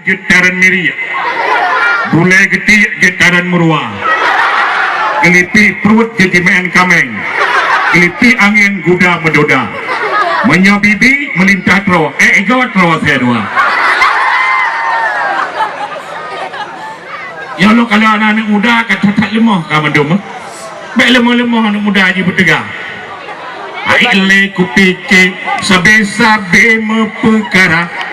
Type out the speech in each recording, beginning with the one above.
Getaran Miria, Bulai Getik Getaran Murwa, Gelipi Perut Jejimen Kameng, Gelipi Angin Guda Medoda, Menyobibi Melintah Tro, Gawat Tro saya dua. Ya lo kalau anak-anak muda kata tak lemah kamu doma, baik lemah-lemah anak muda aja bertegak. Aile kupikir sabe-sabe mepekara.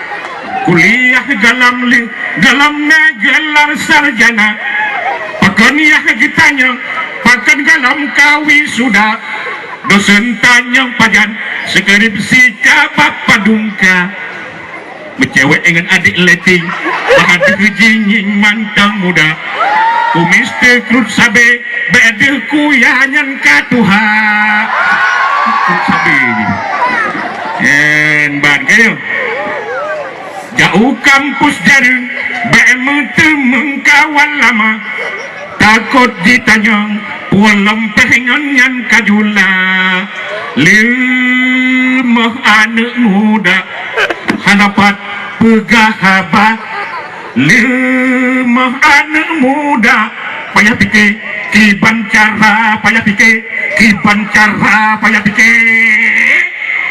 Kuliah galamnya gelar sarjana, pakaniah gitanya pakan galam kawi sudah, dosen tanya pajan skripsi kabak padungka, mencewek dengan adik leting bahadur jinjing mantang muda, kumis tekrut sabe bedeh kuyanyan katuha krut sabe ini ban kayo jauh kampus jaring BM temeng kawan lama takut ditanya pulang pengen kajula lemah anak muda hanapat pegahaba lemah anak muda payah pikir kiban cara payah pikir kiban cara payah pikir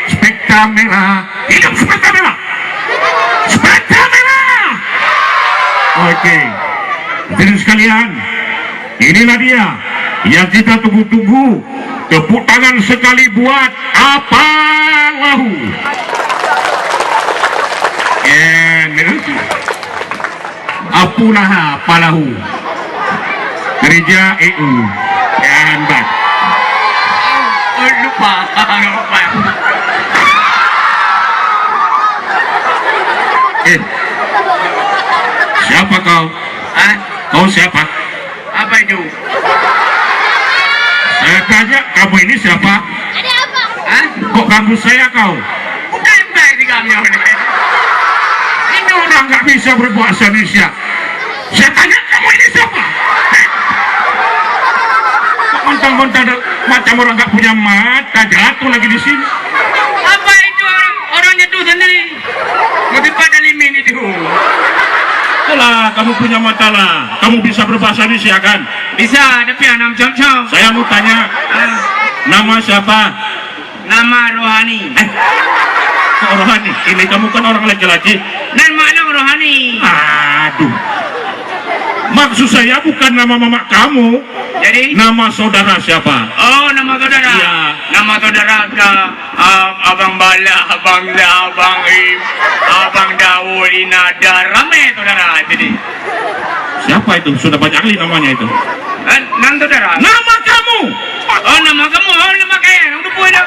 spekta merah hidup spekta merah. Oke, jadi sekalian, inilah dia yang kita tunggu-tunggu. Tepuk tangan sekali buat apa lahu. Apulah palahu. Gereja EU. Dan bat. Lupa. Siapa kau? Hah? Kau siapa? Apa itu? Saya tanya, kamu ini siapa? Ada apa? Hah? Kok ganggu saya kau? Bukan baik di kami ini. Ini orang nggak bisa berbahasa Indonesia. Saya tanya, kamu ini siapa? Kok mentang-mentang macam orang nggak punya mata jatuh lagi di sini? Apa itu orangnya tuh sendiri? Lebih pada limin itu. Itulah, kamu punya mata lah. Kamu bisa berbahasa Indonesia kan? Bisa, tapi anak macam-macam. Saya mau tanya, nama siapa? Nama Rohani. Kok Rohani? Ini kamu kan orang laki-laki. Dan mana Rohani? Aduh. Maksud saya bukan nama mama kamu. Jadi? Nama saudara siapa? Oh, nama saudara? Iya. Nama saudara ke Abang Bala, Abang Da, Abang Im, Abang Dawud, Inada, ramai saudara. Jadi. Siapa itu? Sudah banyak kali namanya itu. Nama saudara? Nama kamu! Oh, nama kamu? Oh, nama kaya. Udah puas dah.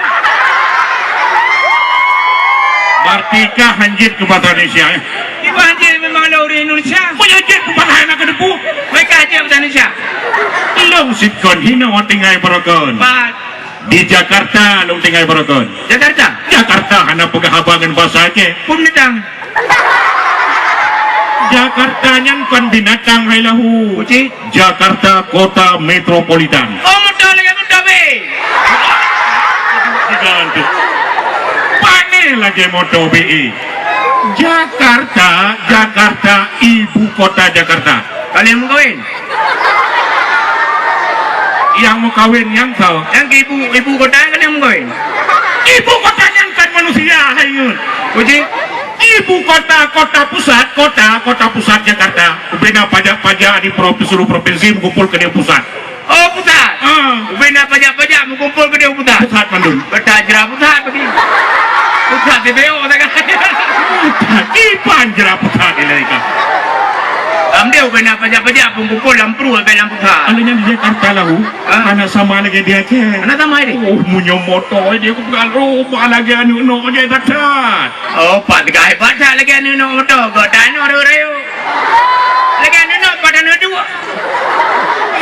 Martika Hanjit ke bahasa Indonesia ya? Ibu Haji memang orang Indonesia. Punya Hanjit ke bahasa anak ke depu? Mereka Haji bahasa Indonesia. Ilong sitkon, hina wa tinggal barokon. Pak. Di Jakarta, long tinggal barokon. Jakarta? Jakarta, hana pegahabangan bahasa Aceh. Peminatang. Jakarta nyan binatang hai lahu. Uci? Jakarta kota metropolitan. Oh, mudah lagi mudah be. Diganti. Pane lagi moto BI. Jakarta, ibu kota Jakarta. Kalian mau kawin? Yang mau kawin yang kau? Yang ibu kota kalian mau kawin? Ibu kota yang kan manusia hayun. Uci? Ibu kota kota pusat Jakarta. Bina pajak-pajak di seluruh provinsi mengumpul ke dia pusat. Oh, pusat. Bina pajak-pajak mengumpul ke dia pusat. Pusat Bandung. Bertajrah pusat begini. Pusat TPO tak kata. Ipan jerah pusat ini mereka. Dia bina pajak-pajak mengumpul lampru dalam pusat. Alanya di Jakarta lahu. Anak sama lagi dia ke. Anak sama ini. Oh, munyo moto dia aku pegang rumah lagi anu no dia dapat. Oh, pat gay pada lagi anu no moto. Godan orang-orang. Lagi anu no pada no dua.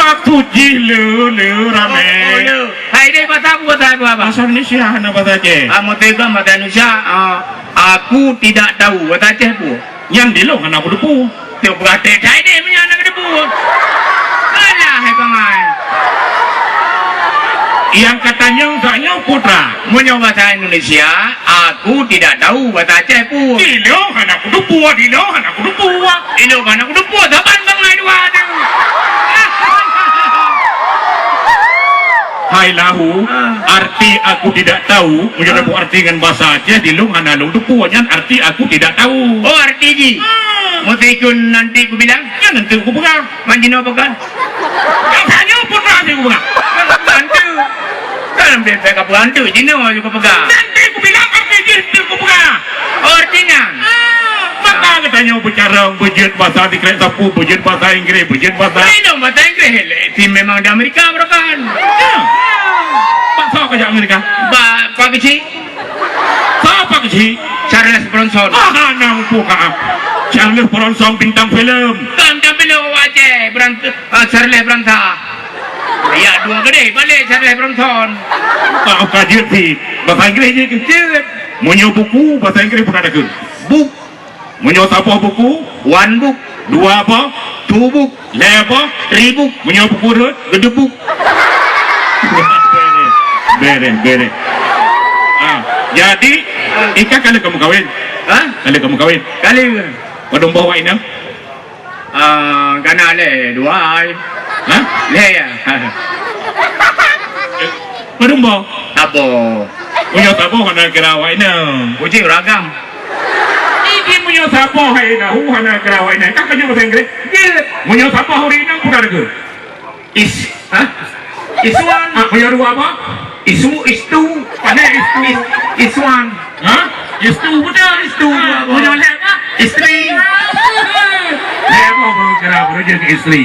Maksud jilu rame. Oh, hai deh bahasa apa? Bahasa Indonesia anak bahasa Aceh. Kamu tegang bahasa Indonesia. Aku tidak tahu bahasa Aceh pun. Yang di lo anak depu. Dia berkata, hai deh punya anak debu. Alah, hai pangai. Yang katanya enggaknya putra. Punya bahasa Indonesia, aku tidak tahu bahasa Aceh pun. Dilo, anakku dupua, dilo, anakku dupua. Ilo kan aku dupo taban bang ai dua tu. Hai lahu, arti aku tidak tahu. Menjadi arti dengan bahasa Aceh di lung analung tu punya arti aku tidak tahu. Oh arti ji. Mau ikun nanti aku bilang. Ya nanti aku pegang. Manjino pegang. Yang tanya pun nanti aku pegang. Bantu. Kan dia pegang bantu. Jino juga pegang. Nanti aku bilang arti nanti aku pegang. Oh artinya. Maka katanya bicara bejit bahasa di kereta sapu, bejit bahasa Inggris, bejit bahasa. Ini bahasa Inggris. Itu memang di Amerika berakan. Siapa kerja Amerika? Pak kecil. Siapa kecil? Charles Bronson. Nampu kak. Charles Bronson bintang film. Kan tapi lo wajah Charles Bronson. Ya dua gede balik Charles Bronson. Kau kajian sih bahasa Inggris je kecil. Menyo buku bahasa Inggris pun ada ke? Book. Menyo apa buku? One book. Dua apa? Two book. Le apa? Three book. Menyo buku tu? Gede book. Bere. Jadi, Ika kali kamu kawin? Hah? Kali kamu kawin? Kali. Padung bawa ini? Kana le dua ai. Hah? Le ya. Padung bawa? Abo. Menyo tapo kana kirawa ini. Kucing ragam. Ini menyo tapo hai na hu kana kirawa ini. Kak kanyo bahasa Inggris? Menyo tapo hari ini pun ada ke? Hah? Iswan. Menyo dua apa? Isu. Ada istu. Iswan. Hah? Istu betul istu. Menyo le apa? Istri. Le apa kalau kira jadi istri?